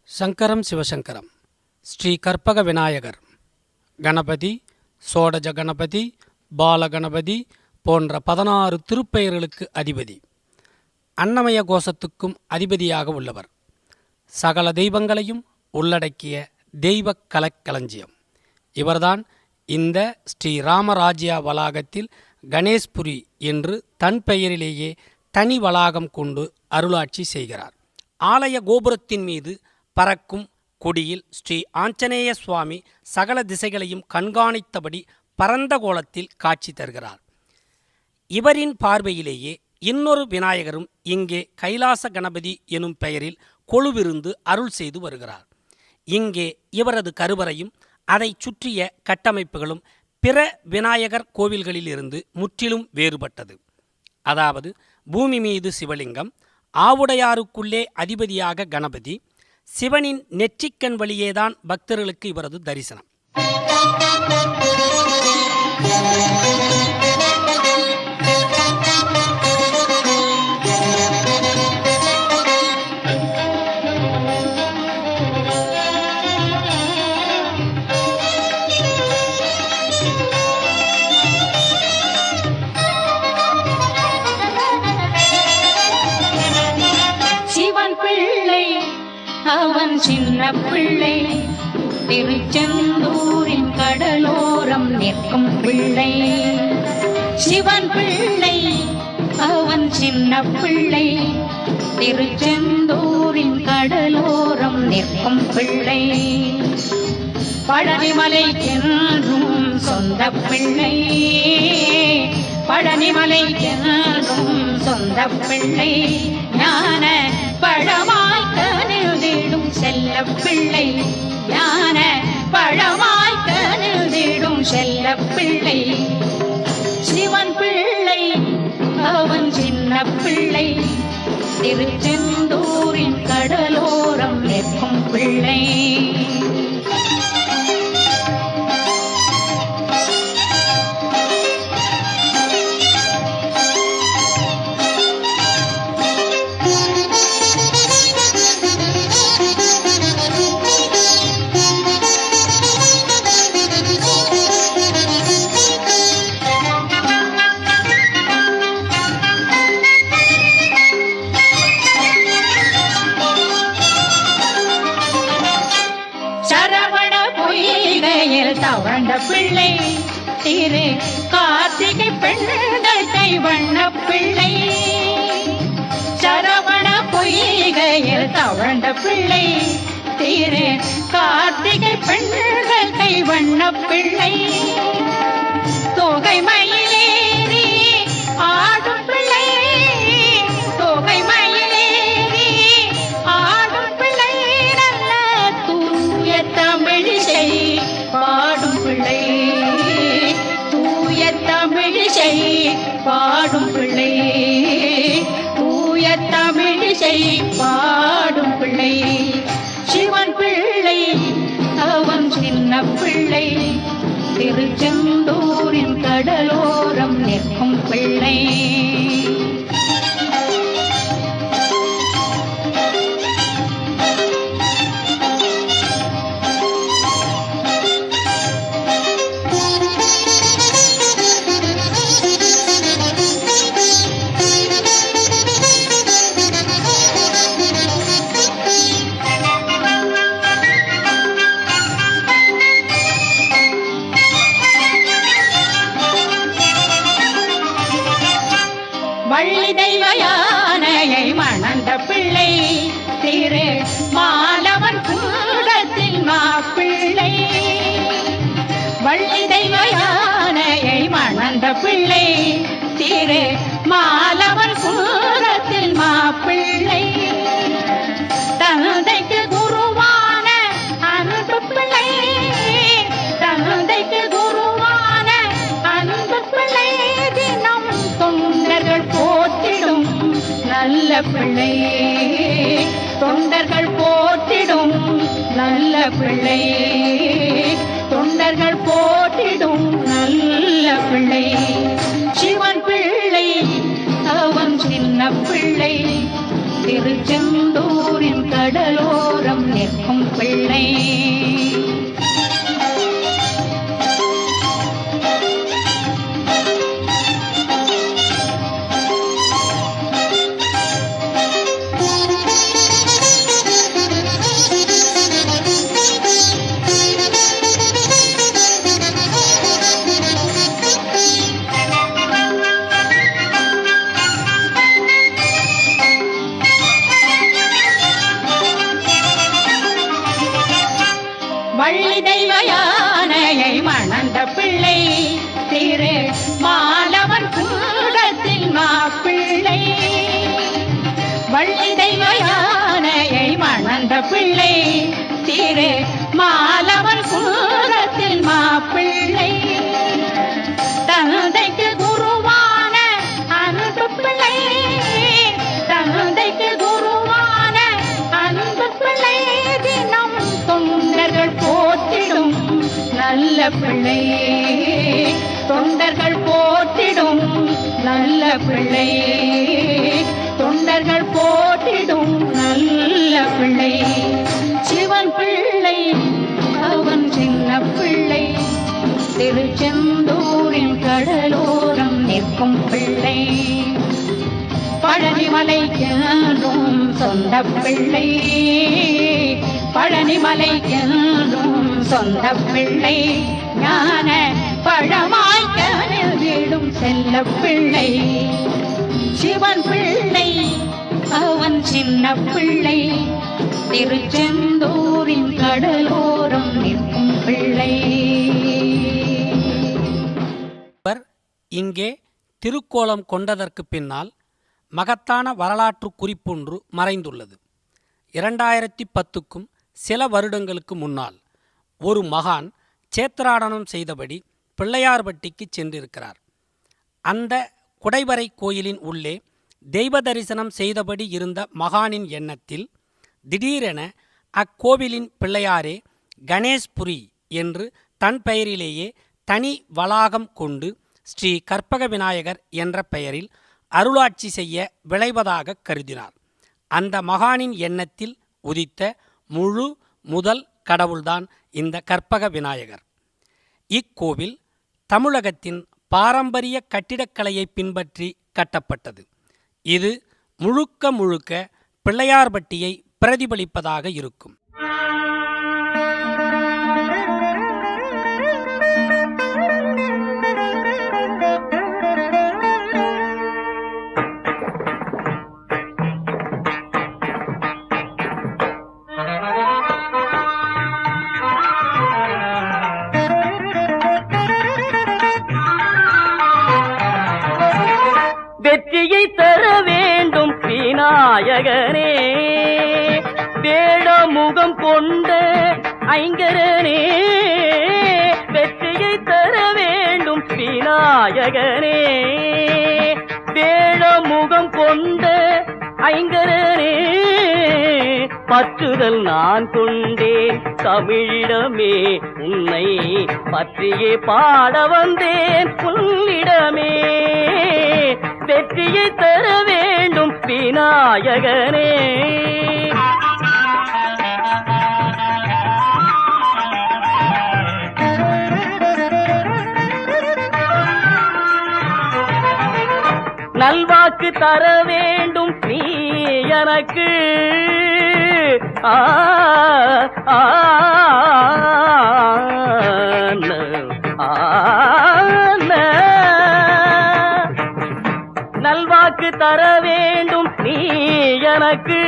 சங்கரம் சிவசங்கரம் ஸ்ரீ கற்பக விநாயகர் கணபதி, சோடஜ கணபதி, பாலகணபதி போன்ற 16 திருப்பெயர்களுக்கு அதிபதி. அன்னமய கோஷத்துக்கும் அதிபதியாக உள்ளவர். சகல தெய்வங்களையும் உள்ளடக்கிய தெய்வ கலக்களஞ்சியம். இவர்தான் இந்த ஸ்ரீ ராமராஜ்யா வளாகத்தில் கணேஷ்புரி என்று தன் பெயரிலேயே தனி வளாகம் கொண்டு அருளாட்சி செய்கிறார். ஆலய கோபுரத்தின் மீது பறக்கும் கொடியில் ஸ்ரீ ஆஞ்சநேய சுவாமி சகல திசைகளையும் கண்காணித்தபடி பரந்த கோலத்தில் காட்சி தருகிறார். இவரின் பார்வையிலேயே இன்னொரு விநாயகரும் இங்கே கைலாச கணபதி எனும் பெயரில் கொலுவிருந்து அருள் செய்து வருகிறார். இங்கே இவரது கருவறையும் அதை சுற்றிய கட்டமைப்புகளும் பிற விநாயகர் கோவில்களிலிருந்து முற்றிலும் வேறுபட்டது. அதாவது பூமி மீது சிவலிங்கம், ஆவுடையாருக்குள்ளே அதிபதியாக கணபதி, சிவனின் நெற்றிக்கண் வழியேதான் பக்தர்களுக்கு இவரது தரிசனம். அவன் சின்ன பிள்ளை, திருச்செந்தூரின் கடலோரம் நிற்கும் பிள்ளை. சிவன் பிள்ளை அவன் சின்ன பிள்ளை, திருச்செந்தூரின் கடலோரம் நிற்கும் பிள்ளை. பழனிமலைக்கென்றும் சொந்த பிள்ளை, பழனிமலைக்கென்றும் சொந்த பிள்ளை. ஞான பழமாய் கனிழ்ந்திடும் செல்ல பிள்ளை, ஞான பழமாய் கனிழ்ந்திடும் செல்ல பிள்ளை. சிவன் பிள்ளை அவன் சின்ன பிள்ளை, திருச்செந்தூரின் கடலோரம் நிற்கும் பிள்ளை. தவண்ட பிள்ளை, திரு கார்த்திகை பெண்கள் கைவண்ண பிள்ளை. சரவண பொய்கையில் தவண்ட பிள்ளை, திரு கார்த்திகை பெண்கள் கைவண்ண பிள்ளை. தொகை மயிலேறி ஆடும் பிள்ளை, தொகை மயிலேறி ஆடும் பிள்ளை. நல்ல தூய தமிழிசை பாடும் பிள்ளை, தூய தமிழிசை பாடும் பிள்ளை, தூய தமிழிசை பாடும் பிள்ளை. சிவன் பிள்ளை அவன் சின்ன பிள்ளை, திருச்செந்தூரின் கடலோரம் நிற்கும் பிள்ளை. வள்ளி தெய்வ யானையை மணந்த பிள்ளை, திரு மாலவன் கூடத்தில் மாப்பிள்ளை. வள்ளி தெய்வ யானையை மணந்த பிள்ளை, திரு மாலவன் கூடத்தில் மாப்பிள்ளை. தந்தைக்கு குருவான அன்பு பிள்ளை, தந்தைக்கு குருவான அன்பு பிள்ளை. தினம் தொண்டர்கள் போற்றிடும் நல்ல பிள்ளை, தொண்டர்கள் போற்றிடும் நல்ல பிள்ளை, தொண்டர்கள் போற்றி யானையை மணந்த பிள்ளை திரு மாலவன் கூடத்தில் மாப்பிள்ளை. வள்ளி தெய்வ யானையை மணந்த பிள்ளை திரு மாலவன் கூடத்தில் மாப்பிள்ளை. தந்தைக்கு குருவான அன்பு பிள்ளை, தந்தைக்கு குருவான அன்பு பிள்ளை, தினம் தொண்டர்கள் போற்றிடும் நல்ல பிள்ளை, தொண்டர்கள் போற்றிடும் நல்ல பிள்ளை, தொண்டர்கள் போற்றிடும் நல்ல பிள்ளை. சிவன் பிள்ளை அவன் சின்ன பிள்ளை, திருச்செந்தூரின் கடலோரம் நிற்கும் பிள்ளை. பழனிமலைக்கென்றும் சொந்த பிள்ளை, பழனிமலைக்கென்றும் சொந்த பிள்ளை. ஞான பழமாய்க்கனில் வீடும் செல்ல பிள்ளை. சிவன் பிள்ளை அவன் சின்ன பிள்ளை, திருச்செந்தூரின் கடலோரம் நிற்கும் பிள்ளை. இங்கே திருக்கோலம் கொண்டதற்கு பின்னால் மகத்தான வரலாற்று குறிப்பொன்று மறைந்துள்ளது. 2010க்கும் சில வருடங்களுக்கு முன்னால் ஒரு மகான் சேத்திராடனம் செய்தபடி பிள்ளையார்பட்டிக்கு சென்றிருக்கிறார். அந்த குடைவரை கோயிலின் உள்ளே தெய்வ தரிசனம் செய்தபடி இருந்த மகானின் எண்ணத்தில் திடீரென அக்கோவிலின் பிள்ளையாரே கணேஷ்புரி என்று தன் பெயரிலேயே தனி வளாகம் கொண்டு ஸ்ரீ கற்பக விநாயகர் என்ற பெயரில் அருளாட்சி செய்ய விளைவதாக கருதினார். அந்த மகானின் எண்ணத்தில் உதித்த முழு முதல் கடவுள்தான் இந்த கற்பக விநாயகர். இக்கோவில் தமிழகத்தின் பாரம்பரிய கட்டிடக்கலையை பின்பற்றி கட்டப்பட்டது. இது முழுக்க முழுக்க பிள்ளையார்பட்டியை பிரதிபலிப்பதாக இருக்கும். வெற்றியை தர வேண்டும் விநாயகனே, வேட முகம் கொண்ட ஐங்கரனே. வெற்றியை தர வேண்டும் விநாயகனே, வேட முகம் கொண்ட ஐங்கரனே. பற்றுதல் நான் கொண்டேன் தமிழிடமே, உன்னை பற்றியே பாட வந்தேன் உன்னிடமே. வெற்றியை தர வேண்டும் விநாயகனே. நல்வாக்கு தர வேண்டும் நீ எனக்கு, ஆ ஆ நல்வாக்கு தர வேண்டும் நீ எனக்கு,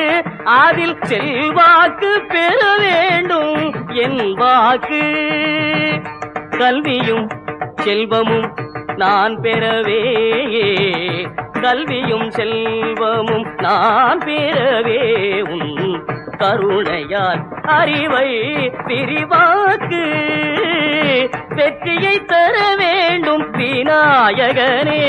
அதில் செல்வாக்கு பெற வேண்டும் என் வாக்கு. கல்வியும் செல்வமும் நான் பெறவே, கல்வியும் செல்வமும் நான் பெறவே, உன் கருணையால் அறிவை விரிவாக்கு. வெற்றியை தர வேண்டும் விநாயகனே.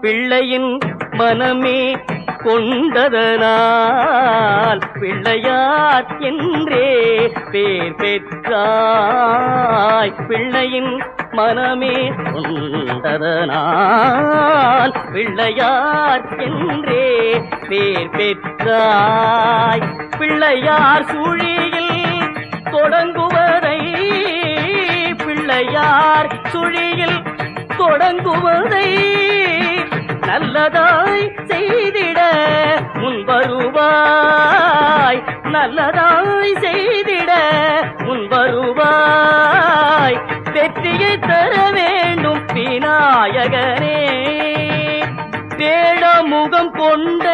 பிள்ளையின் மனமே கொண்டதனால் பிள்ளையார் என்றே பேர் பெற்றாய். பிள்ளையின் மனமே கொண்டதனால் பிள்ளையார் என்றே பேர் பெற்றாய். பிள்ளையார் சுழியில் தொடங்குவதை, பிள்ளையார் சுழியில் தொடங்குவதை நல்லதாய் செய்திட முன்வருவாய், நல்லதாய் செய்திட முன்வருவாய். வெற்றியை தர வேண்டும் விநாயகனே. கொண்ட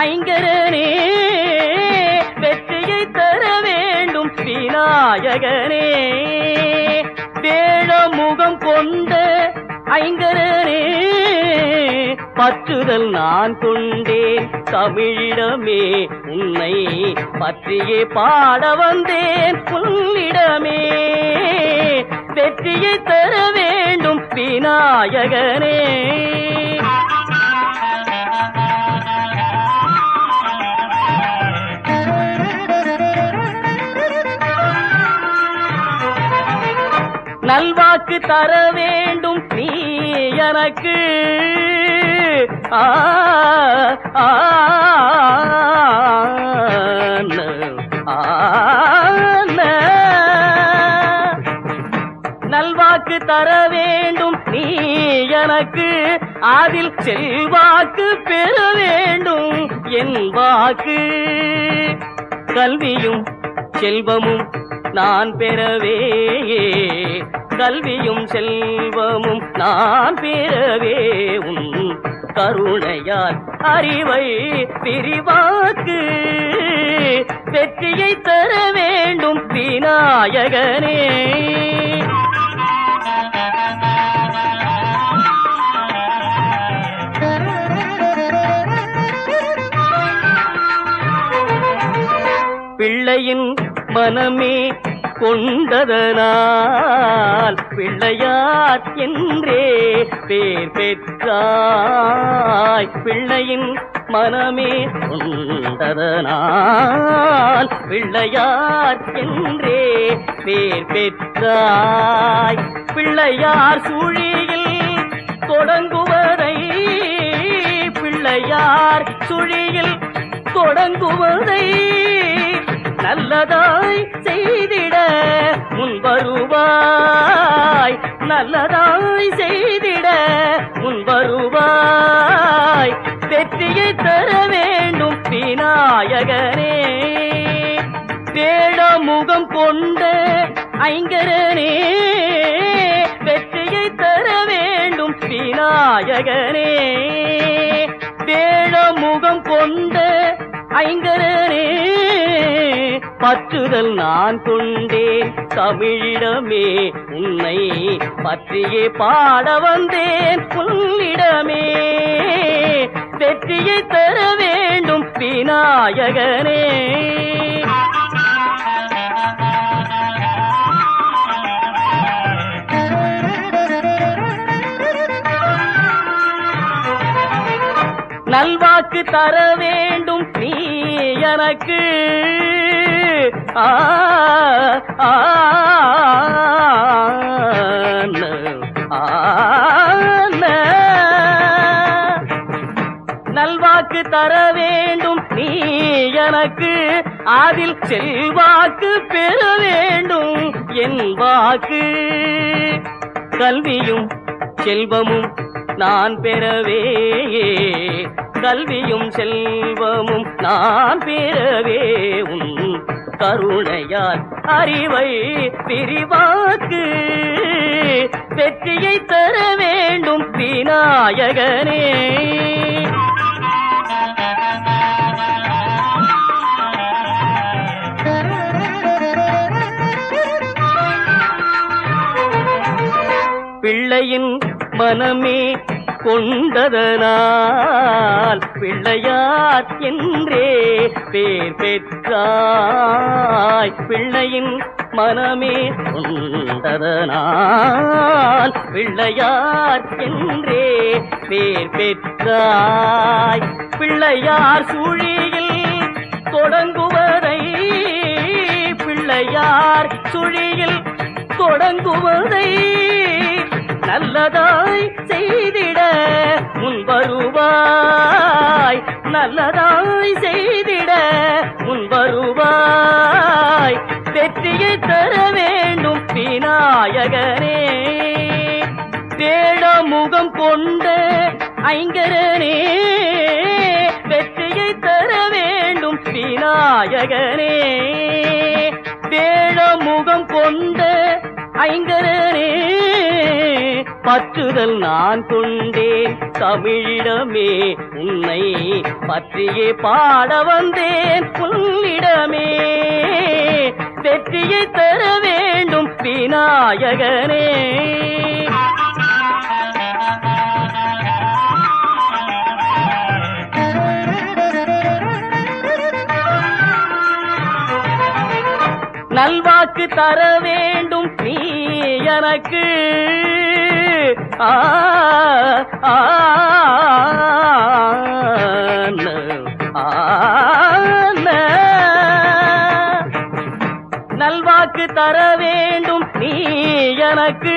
ஐங்கரனே வெற்றியை தர வேண்டும் விநாயகனே. வேழமுகம் கொண்ட ஐங்கரனே பற்றுதல் நான் கொண்டேன் தமிழிடமே, உன்னை பற்றியே பாட வந்தேன் உன்னிடமே. வெற்றியை தர வேண்டும் விநாயகனே. நல்வாக்கு தர வேண்டும் நீ எனக்கு, நல்வாக்கு தர வேண்டும் நீ எனக்கு, அதில் செல்வாக்கு பெற வேண்டும் என் வாக்கு. கல்வியும் செல்வமும் நான் பெறவே, கல்வியும் செல்வமும் நான் பெறவே, உன் கருணையால் அறிவை விரிவாக்கு. வெற்றியை தர வேண்டும் விநாயகனே. பிள்ளையின் மனமே கொண்டதனால் பிள்ளையார் என்றே பேர் பெற்றாய். பிள்ளையின் மனமே கொண்டதனால் பிள்ளையார் என்றே பேர் பெற்றாய். பிள்ளையார் சுழியில் தொடங்குவதை, பிள்ளையார் சுழியில் தொடங்குவதை நல்லதாய் செய்திட முன் வருவாய், நல்லதாய் செய்திட முன் வருவாய். வெற்றியை தர வேண்டும் விநாயகனே. வேழமுகம் கொண்ட ஐங்கரனே வெற்றியை தர வேண்டும் விநாயகனே. வேழமுகம் கொண்ட ஐங்கரனே பற்றுதல் நான் கொண்டேன் தமிழிடமே, உன்னை பற்றியே பாட வந்தேன் உன்னிடமே. வெற்றியை தர வேண்டும் விநாயகனே. நல்வாக்கு தர வேண்டும் நீ எனக்கு, நல்வாக்கு தர வேண்டும் நீ எனக்கு, அதில் செல்வாக்கு பெற வேண்டும் என் வாக்கு. கல்வியும் செல்வமும் நான் பெறவே, கல்வியும் செல்வமும் நான் பெறவே, உன் கருணையால் அறிவை விரிவாக்கு. வெற்றியை தர வேண்டும் விநாயகனே. பிள்ளையின் மனமே கொண்டதனால் பிள்ளையார் என்றே பேர் பெற்றாய். பிள்ளையின் மனமே கொண்டதனால் பிள்ளையார் என்றே பேர் பெற்றாய். பிள்ளையார் சுழியில் தொடங்குவதை, பிள்ளையார் சுழியில் தொடங்குவதை நல்லதாய் செய்திட முன் வருவாய், நல்லதாய் செய்திட முன் வருவாய். வெற்றியை தர வேண்டும் விநாயகனே. வேழமுகம் கொண்ட ஐங்கரனே வெற்றியை தர வேண்டும் விநாயகனே. வேழமுகம் கொண்ட ஐங்கரனே பற்றுதல் நான் கொண்டேன் தமிழிடமே உன்னை பற்றியே பாட வந்தேன் உன்னிடமே வெற்றியை தர வேண்டும் விநாயகனே நல்வாக்கு தர வேண்டும் நீ எனக்கு நல்வாக்கு தர வேண்டும் நீ எனக்கு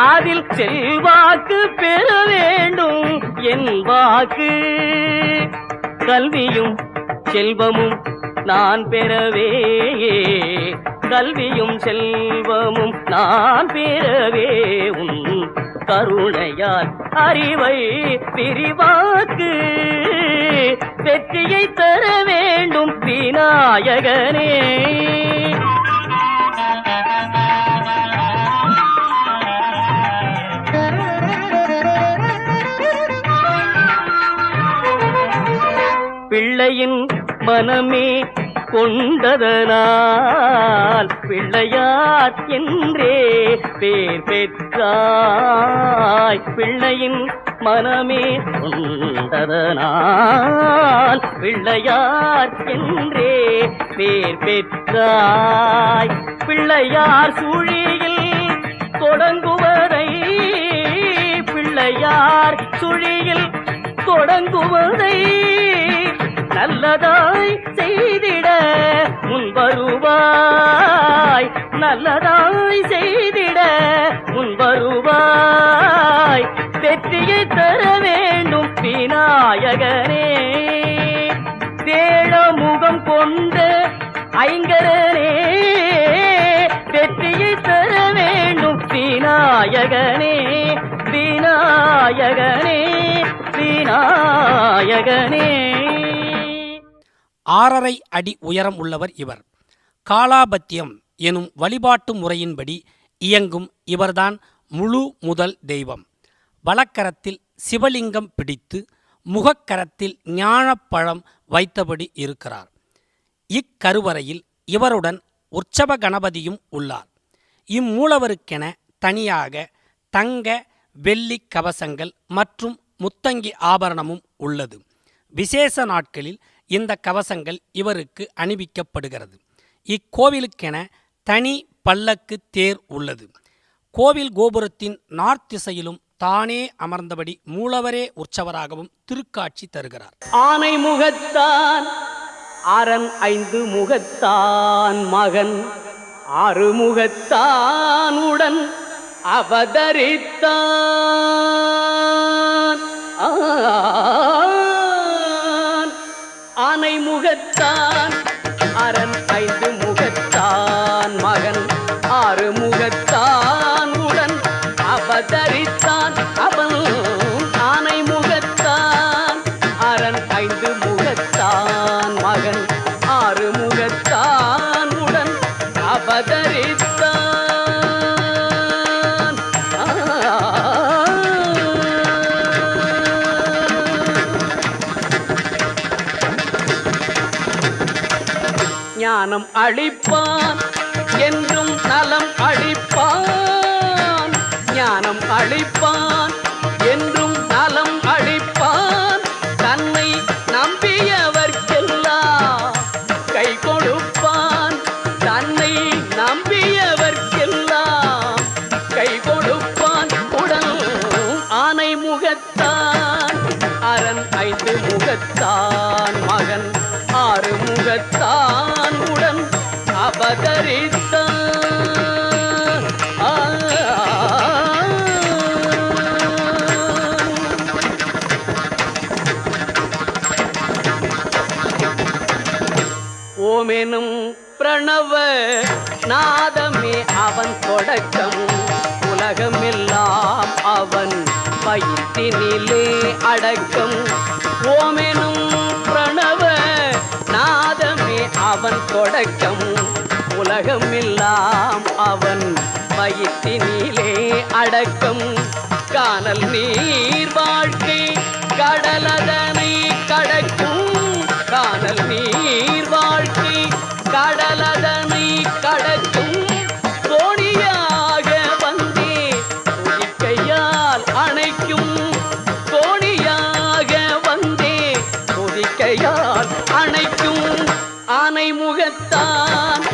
அதில் செல்வாக்கு பெற வேண்டும் என் வாக்கு கல்வியும் செல்வமும் நான் பெறவே கல்வியும் செல்வமும் நான் பெறவே உன் கருணையால் அறிவை விரிவாக்கு வெற்றியை தர வேண்டும் விநாயகனே பிள்ளையின் மனமே கொண்டதனால் பிள்ளையார் என்றே பேர் பெற்றாய் பிள்ளையின் மனமே கொண்டதனால் பிள்ளையார் என்றே பேர் பெற்றாய் பிள்ளையார் சுழியில் தொடங்குவதை பிள்ளையார் சுழியில் தொடங்குவதை நல்லதாய் செய்திட முன்வருவாய் நல்லதாய் செய்திட முன்வருவாய் வெற்றியை தர வேண்டும் விநாயகனே வேளமுகம் கொண்ட ஐங்கரனே வெற்றியை தர வேண்டும் விநாயகனே விநாயகனே விநாயகனே 6.5 அடி உயரம் உள்ளவர் இவர். காலாபத்தியம் எனும் வழிபாட்டு முறையின்படி இயங்கும் இவர்தான் முழு முதல் தெய்வம். வலக்கரத்தில் சிவலிங்கம் பிடித்து முகக்கரத்தில் ஞானப்பழம் வைத்தபடி இருக்கிறார். இக்கருவறையில் இவருடன் உற்சவ கணபதியும் உள்ளார். இம்மூலவருக்கென தனியாக தங்க வெள்ளி கவசங்கள் மற்றும் முத்தங்கி ஆபரணமும் உள்ளது. விசேஷ நாட்களில் இந்த கவசங்கள் இவருக்கு அணிவிக்கப்படுகிறது. இக்கோவிலுக்கென தனி பல்லக்கு தேர் உள்ளது. கோவில் கோபுரத்தின் நார்த் திசையிலும் தானே அமர்ந்தபடி மூலவரே உற்சவராகவும் திருக்காட்சி தருகிறார். ஆனை முகத்தான் அரண் 5 முகத்தான் மகன் 6 முகத்தான் உடன் அவதரித்தான் ஆனை முகத்தான் அரண் 5 முகத்தான் மகன் 6 முகத்தான் உடன் அவதரித்தான் அவன் ஆனை முகத்தான் அரண் 5 முகத்தான் மகன் 6 முகத்தான் உடன் அவதரித்தான் ஞானம் அளிப்பான் என்றும் நலம் அளிப்பான் ஞானம் அளிப்பான் என்றும் நலம் அளிப்பான் தன்னை நம்பியவர்க்கெல்லாம் கை கொடுப்பான் தன்னை நம்பியவர்க்கெல்லாம் கை கொடுப்பான் உடன் ஆனை முகத்தான் அரண் 5 முகத்தான் மகன் 6 முகத்தான் உடன் அவதரித்தான் ஓமெனும் பிரணவ நாதமே அவன் தொடக்கம் உலகமெல்லாம் அவன் வயிற்றினிலே அடக்கம் ஓமெனும் பிரணவ நாதமே அவன் தொடக்கம் உலகமெல்லாம் அவன் வயிற்றினிலே அடக்கம் காணல் நீர் வாழ்க்கை கடலதனை கடக்கும் காணல் நீர் வாழ்க்கை கடலதனை கடக்கும் தோணியாக வந்தே துதிக்கையால் அணைக்கும் தோணியாக வந்தே துதிக்கையால் அணைக்கும் ஆனை முகத்தான்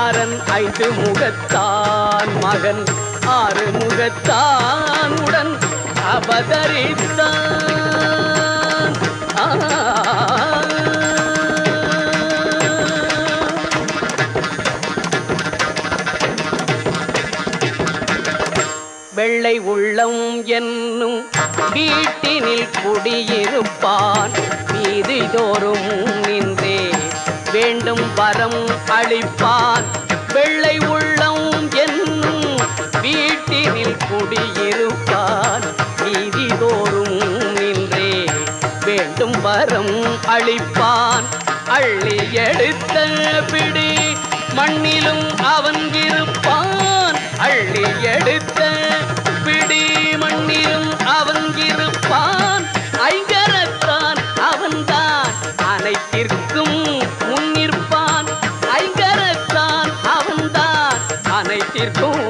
அரண் 5 முகத்தான் மகன் 6 முகத்தான் உடன் அவதரித்தான் வெள்ளை உள்ளம் என்னும் வீட்டினில் குடியிருப்பான் வீதி தோறும் நின்றே வேண்டும் வரம் அளிப்பான் வெள்ளை உள்ளம் என்னும் வீட்டினில் குடியிருப்பான் வீதி தோறும் நின்றே வேண்டும் வரம் அளிப்பான் அள்ளி எடுத்த பிடி மண்ணிலும் அவன் இருப்பான் அள்ளி எடுத்த பிடி மண்ணிலும் அவன் இருப்பான் ஐங்கரத்தான் அவன்தான் அனைத்திற்கும் முன்னிற்பான் ஐங்கரத்தான் அவன்தான் அனைத்திற்கும்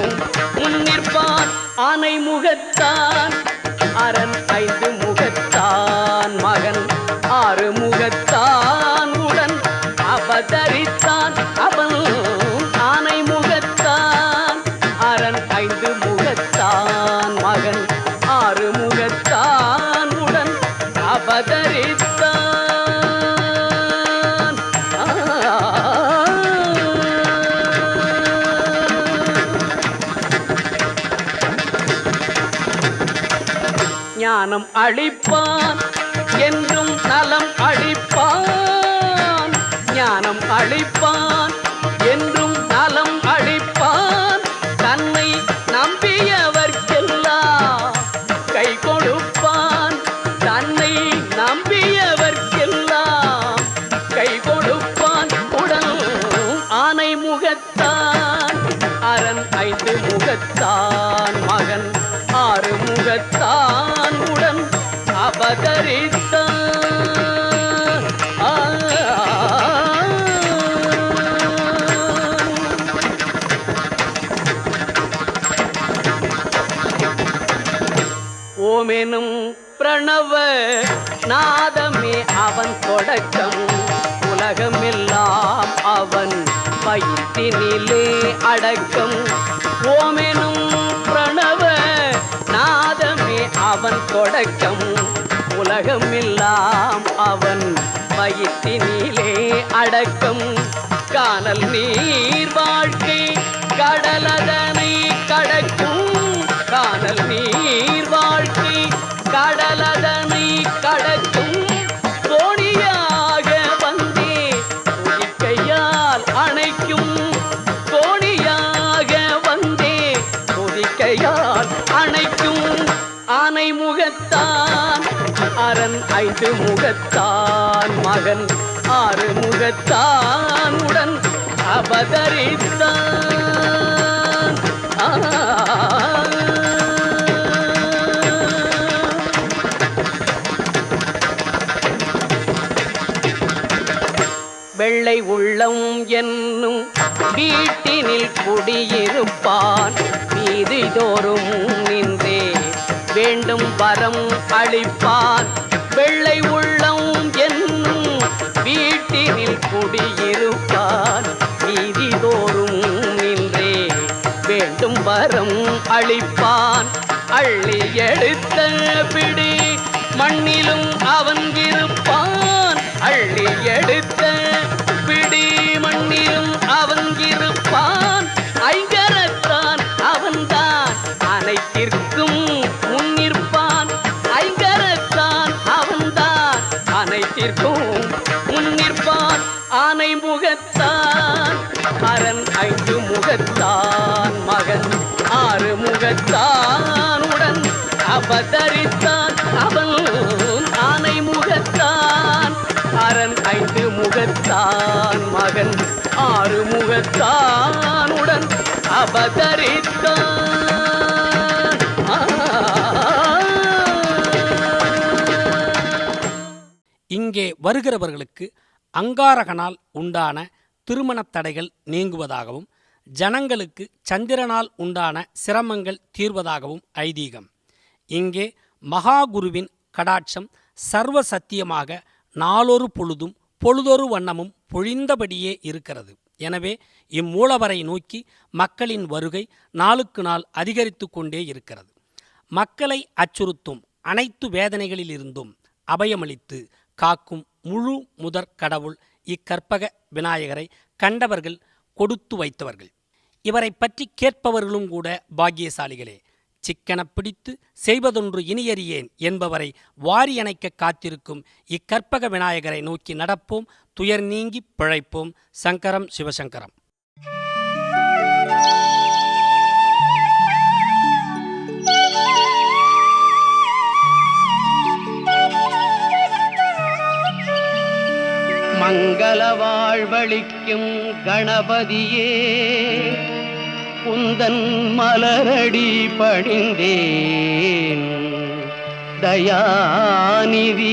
முன்னிற்பான் ஆனை முகத்தான் அரண் 5 முகத்தான் மகன் 6 முகத்தான் உடன் அவதரித்தான் அவன் ஆனை முகத்தான் அரண் 5 முகத்தான் மகன் 6 முகத்தான் உடன் அவதரித்தான் ஞானம் அளிப்பான் என்றும் நலம் அளிப்பான் ஞானம் அளிப்பான் என்றும் நலம் அளிப்பான் தன்னை நம்பியவர்க்கெல்லாம் கை கொடுப்பான் தன்னை நம்பியவர்க்கெல்லாம் கை கொடுப்பான் உடன் ஆனை முகத்தான் அரண் 5 முகத்தான் மகன் 6 முகத்தான் உடன் அவதரித்தான் ஓமெனும் பிரணவ நாதமே அவன் தொடக்கம் உலகமெல்லாம் அவன் வயிற்றினிலே அடக்கம் ஓமெனும் பிரணவ நாதமே அவன் தொடக்கம் உலகமெல்லாம் அவன் வயிற்றினிலே அடக்கம் காணல் நீர் வாழ்க்கை கடலதனை கடக்கும் காணல் நீர் வாழ்க்கை கடலதனை கடக்கும் தோணியாக வந்தே துதிக்கையால் அணைக்கும் தோணியாக வந்தே துதிக்கையால் அணைக்கும் ஆனை முகத்தான் அரண் 5 முகத்தான் மகன் 6 முகத்தான் உடன் அவதரித்தான் வெள்ளை உள்ளம் என்னும் வீட்டினில் குடியிருப்பான் வீதி தோறும் நின்றே வேண்டும் வரம் அளிப்பான் வெள்ளை உள்ளம் என்னும் வீட்டினில் குடியிருப்பான் வீதி தோறும் நின்றே வேண்டும் வரம் அளிப்பான் அள்ளி எடுத்த பிடி மண்ணிலும் அவன் இருப்பான் அள்ளி எடுத்த பிடி மண்ணிலும் அவன் இருப்பான் ஐங்கரத்தான் அவன்தான் அனைத்திற்கும் முன்னிற்பான் ஐங்கரத்தான் அவன்தான் அனைத்திற்கும் முன்னிற்பான் ஆனை முகத்தான் அரண் 5 முகத்தான் மகன் 6 முகத்தான் உடன் அவதரித்தான் அவன் ஆனை முகத்தான் அரண் 5 முகத்தான் மகன் 6 முகத்தான் உடன் அவதரித்தான் இங்கே வருகிறவர்களுக்கு அங்காரகனால் உண்டான திருமணத் தடைகள் நீங்குவதாகவும் ஜனங்களுக்கு சந்திரனால் உண்டான சிரமங்கள் தீர்வதாகவும் ஐதீகம். இங்கே மகாகுருவின் கடாட்சம் சர்வ சத்தியமாக நாளொரு பொழுதும் பொழுதொரு வண்ணமும் பொழிந்தபடியே இருக்கிறது. எனவே இம்மூலவரை நோக்கி மக்களின் வருகை நாளுக்கு நாள் அதிகரித்து கொண்டே இருக்கிறது. மக்களை அச்சுறுத்தும் அனைத்து வேதனைகளிலிருந்தும் அபயமளித்து காக்கும் முழு முதற் கடவுள் இக்கற்பக விநாயகரை கண்டவர்கள் கொடுத்து வைத்தவர்கள். இவரை பற்றி கேட்பவர்களும் கூட பாக்கியசாலிகளே. சிக்கன பிடித்து செய்வதொன்று இனியறியேன் என்பவரை வாரியணைக்க காத்திருக்கும் இக்கற்பக விநாயகரை நோக்கி நடப்போம், துயர் நீங்கி பிழைப்போம். சங்கரம் சிவசங்கரம். மங்கள வாழ்வளிக்கும் கணபதியே, குந்தன் மலரடி பணிந்தேன் தயாநிதியே.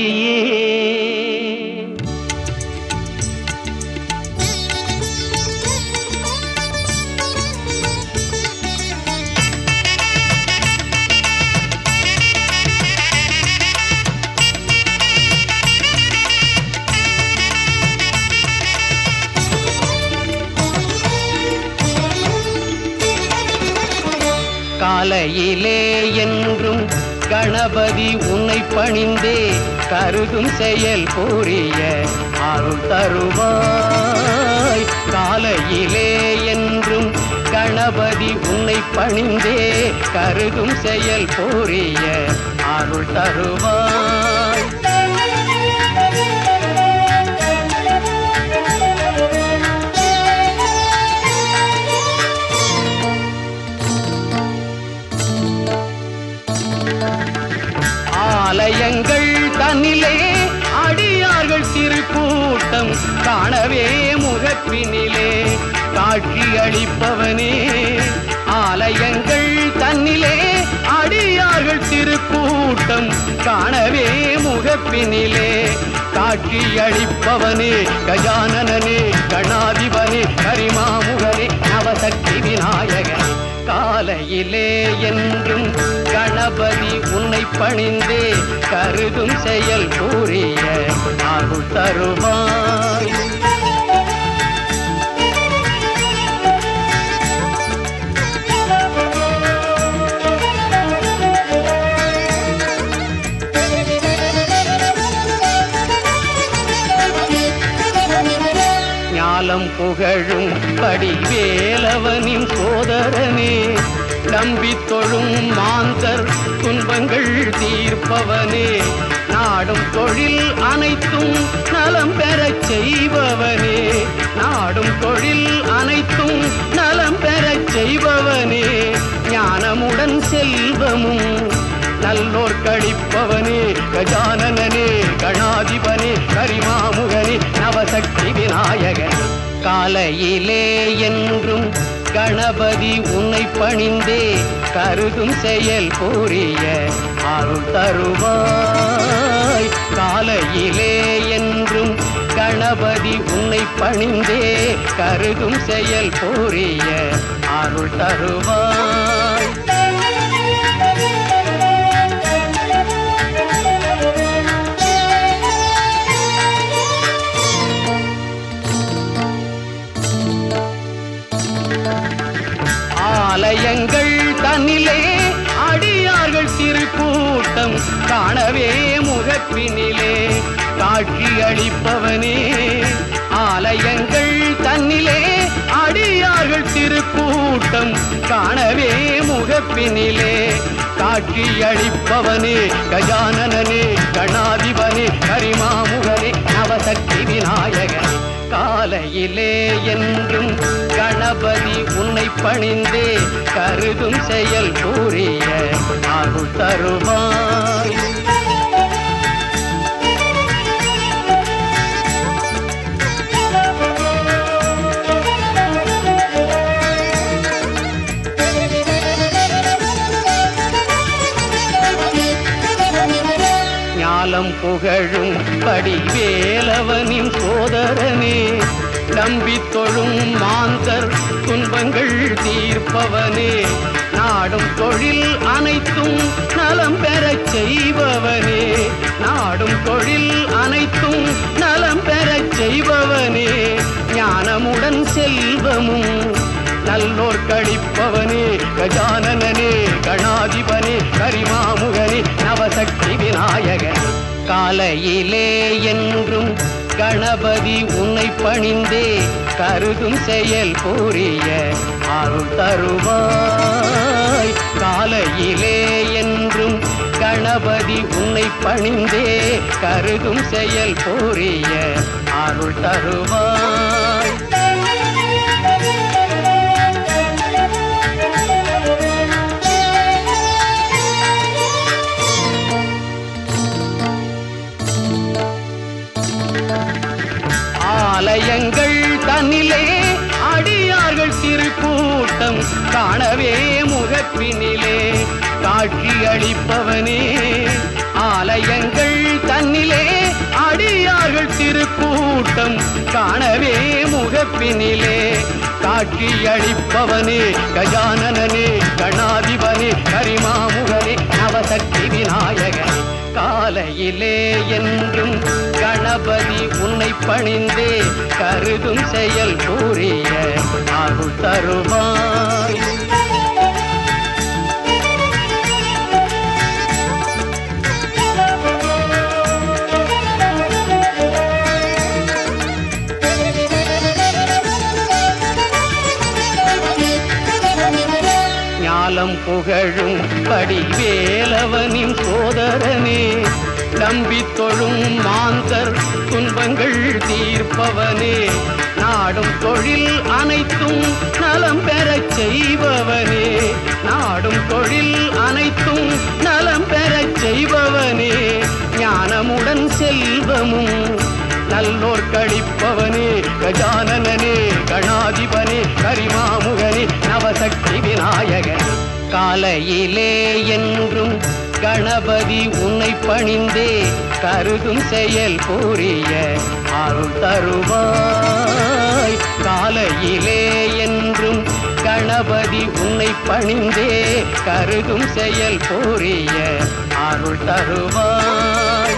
காலையிலே என்றும் கணபதி உன்னை பணிந்தே கருதும் செயல் புரிய அருள் தருவாய். காலையிலே என்றும் கணபதி உன்னை பணிந்தே கருதும் செயல் புரிய அருள் தருவாய். ஆலயங்கள் தன்னிலே அடியார்கள் திருக்கூட்டம் காணவே முகப்பினிலே காட்சி அளிப்பவனே. ஆலயங்கள் தன்னிலே அடியார்கள் திருக்கூட்டம் காணவே முகப்பினிலே காட்சி அளிப்பவனே. கஜானனே, கணாதிபனே, கரிமாமுகனே, நவசக்தி விநாயகனே. காலையிலே என்றும் கணபதி உன்னை பணிந்தே கருதும் செயல் புரிய அருள் தருவாய். ஞாலம் புகழும் படிவேலவனின் சோதரனே, நம்பி தொழும் மாந்தர் துன்பங்கள் தீர்ப்பவனே. நாடும் தொழில் அனைத்தும் நலம் பெறச் செய்பவனே. நாடும் தொழில் அனைத்தும் நலம் பெறச் செய்பவனே. ஞானமுடன் செல்வமும் நல்லோர் கழிப்பவனே. கஜானனே, கணாதிபனே, கரிமாமுகனே, நவசக்தி விநாயகனே. காலையிலே என்றும் கணபதி உன்னை பணிந்தே கருதும் செயல் புரிய அருள் தருவாய். காலையிலே என்றும் கணபதி உன்னை பணிந்தே கருதும் செயல் புரிய அருள் தருவாய். ஆலயங்கள் தன்னிலே அடியார்கள் திருக்கூட்டம் காணவே முகப்பினிலே காட்சி அளிப்பவனே. ஆலயங்கள் தன்னிலே அடியார்கள் திருக்கூட்டம் காணவே முகப்பினிலே காட்சி அளிப்பவனே. கஜானனே, கணாதிபனே, கரிமாமுகனே, நவசக்தி விநாயகனே. காலையிலே என்றும் கணபதி உன்னை பணிந்தே கருதும் செயல் புரிய அருள் தருவாய். ஞாலம் புகழும் படிவேலவனின் சோதரனே, நம்பி தொழும் மாந்தர் துன்பங்கள் தீர்ப்பவனே, நாடும் தொழில் அனைத்தும் நலம் பெறச் செய்பவனே, நாடும் தொழில் அனைத்தும் நலம் பெறச் செய்பவனே, ஞானமுடன் செல்வமும் நல்லோர் கழிப்பவனே, கஜானனே கணாதிபனே கரிமாமுகனே நவசக்தி விநாயகனே. காலையிலே என்றும் கணபதி உன்னை பணிந்தே கருதும் செயல் புரிய அருள் தருவாய். காலையிலே என்றும் கணபதி உன்னை பணிந்தே கருதும் செயல் புரிய அருள் தருவாய். ஆலயங்கள் தன்னிலே அடியார்கள் திருக்கூட்டம் காணவே முகப்பினிலே காட்சி அளிப்பவனே, ஆலயங்கள் தன்னிலே அடியார்கள் திருக்கூட்டம் காணவே முகப்பினிலே காட்சி அளிப்பவனே, கஜானனே கணாதிபனே கரிமாமுகனே நவசக்தி விநாயகனே. காலையிலே என்றும் கணபதி உன்னை பணிந்தே கருதும் செயல் புரிய அருள் தருவாய். ஞாலம் புகழும் படிவேலவனின் சோதரனே, நம்பி தொழும் மாந்தர் துன்பங்கள் தீர்ப்பவனே, நாடும் தொழில் அனைத்தும் நலம் பெறச் செய்பவனே, நாடும் தொழில் அனைத்தும் நலம் பெறச் செய்பவனே, ஞானமுடன் செல்வமும் நல்லோர் கழிப்பவனே, கஜானனே கணாதிபனே கரிமாமுகனே நவசக்தி விநாயகனே. காலையிலே என்றும் கணபதி உன்னை பணிந்தே கருதும் செயல் புரிய அருள் தருவாய். காலையிலே என்றும் கணபதி உன்னை பணிந்தே கருதும் செயல் புரிய அருள் தருவாய்.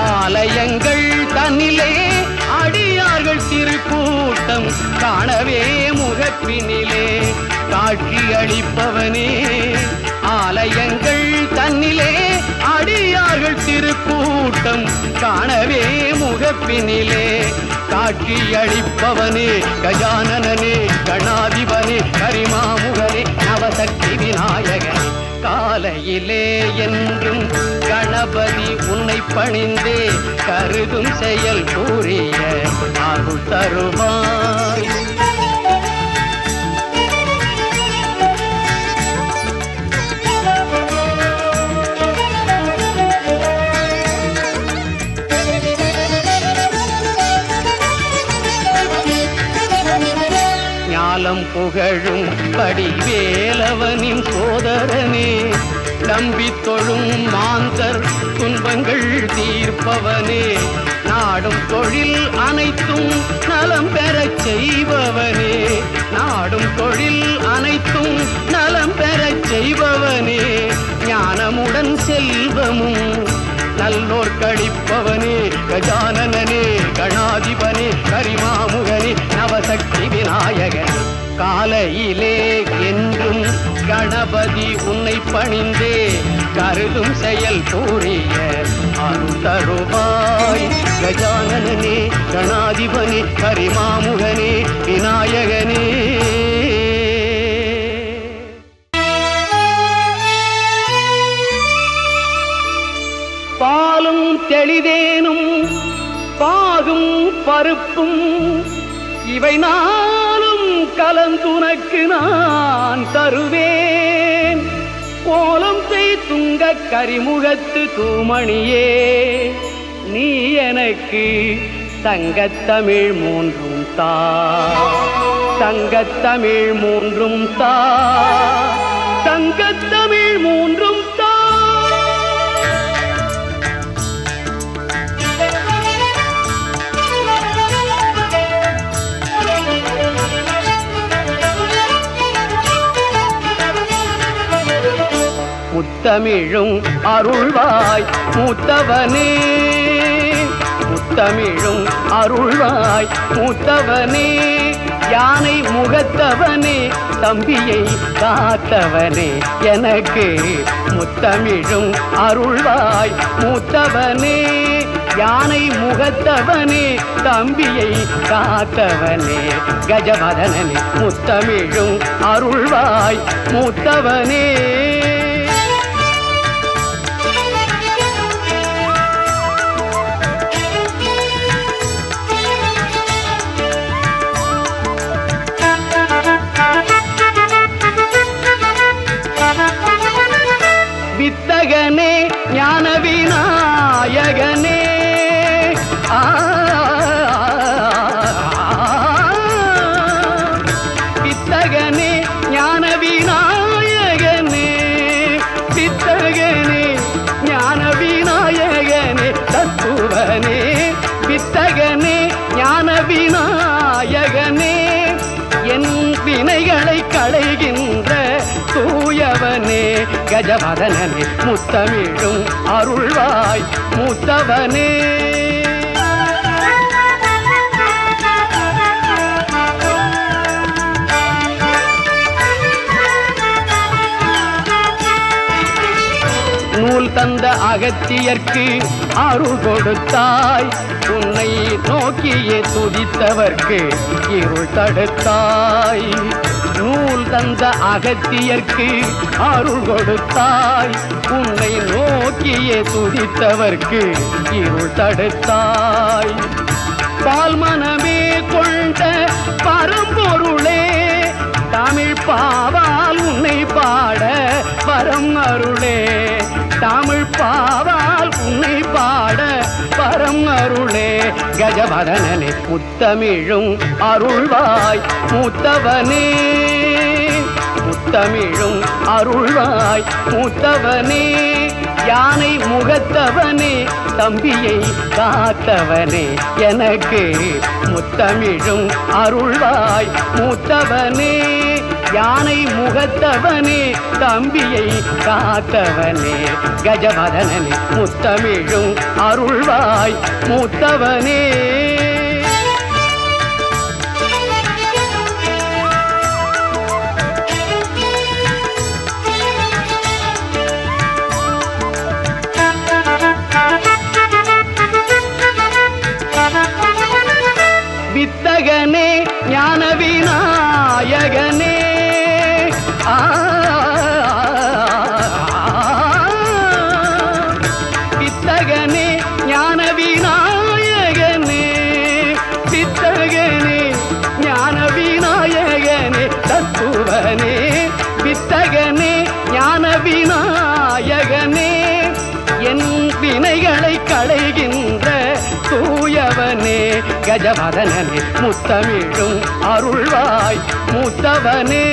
ஆலயங்கள் தன்னிலே அடியார்கள் திருக்கூட்டம் காணவே முகப்பினிலே காட்சி அளிப்பவனே, ஆலயங்கள் தன்னிலே அடியார்கள் திருக்கூட்டம் காணவே முகப்பினிலே காட்சி அளிப்பவனே, கஜானனே கணாதிபனே கரிமாமுகனே நவசக்தி விநாயகனே. காலையிலே என்றும் கணபதி உன்னை பணிந்தே கருதும் செயல் புரிய அருள் தருவாய். ஞாலம் புகழும் படிவேலவனின் சோதரனே, நம்பி தொழும் மாந்தர் துன்பங்கள் தீர்ப்பவனே, நாடும் தொழில் அனைத்தும் நலம் பெறச் செய்பவனே, நாடும் தொழில் அனைத்தும் நலம் பெறச் செய்பவனே, ஞானமுடன் செல்வமும் நல்லோர் கழிப்பவனே, கஜானனே கணாதிபனே கரிமாமுகனே நவசக்தி விநாயகனே. காலையிலே என்றும் கணபதி உன்னை பணிந்தே கருதும் செயல் புரிய அருள் தருவாய். கஜானனே கணாதிபனே கரிமாமுகனே விநாயகனே. பாலும் தெளிதேனும் பாகும் பருப்பும் இவை நாளும் கலந்துனக்கு நான் தருவேன். கோலம் செய் துங்க கரிமுகத்து தூமணியே, நீ எனக்கு தங்கத்தமிழ் மூன்றும் தா, தங்கத்தமிழ் மூன்றும் தா, தங்கத்தமிழ் மூன்றும் தா. முத்தமிழும் அருள்வாய் மூத்தவனே, முத்தமிழும் அருள்வாய் மூத்தவனே, யானை முகத்தவனே தம்பியை காத்தவனே, எனக்கு முத்தமிழும் அருள்வாய் மூத்தவனே, யானை முகத்தவனே தம்பியை காத்தவனே, கஜவதனனே முத்தமிழும் அருள்வாய் மூத்தவனே. வித்தகனே ஞான விநாயகனே, வித்தகனே ஞான விநாயகனே, வித்தகனே ஞான விநாயகனே, தத்துவனே வித்தகனே ஞான விநாயகனே, என் வினைகளை களைகின்ற தூயவனே, கஜவதனனே முத்தமிழும் அருள்வாய் மூத்தவனே. நூல் தந்த அகத்தியர்க்கு அருள் கொடுத்தாய், உன்னை நோக்கியே துதித்தவர்க்கு இருள் தடுத்தாய். நூல் தந்த அகத்தியர்க்கு அருள் கொடுத்தாய், உன்னை நோக்கியே துதித்தவர்க்கு இருள் தடுத்தாய். பால் மனமே கொண்ட பரம்பொருளே, தமிழ் பாவால் உன்னை பாட வரம் அருளே, தமிழ் பாவால் உன்னை பாட வரம் அருளே, கஜவதனனே முத்தமிழும் அருள்வாய் மூத்தவனே, முத்தமிழும் அருள்வாய் மூத்தவனே, யானை முகத்தவனே தம்பியை காத்தவனே, எனக்கு முத்தமிழும் அருள்வாய் மூத்தவனே, யானை முகத்தவனே தம்பியை காத்தவனே, கஜவதனனே முத்தமிழும் அருள்வாய் மூத்தவனே. வித்தகனே ஞான விநாயகனே, வித்தகனே ஞான விநாயகனே, வித்தகனே ஞான விநாயகனே, தத்துவனே வித்தகனே ஞான விநாயகனே, என் வினைகளை களைகின்ற தூயவனே, கஜவதனனே முத்தமிழும் அருள்வாய் மூத்தவனே.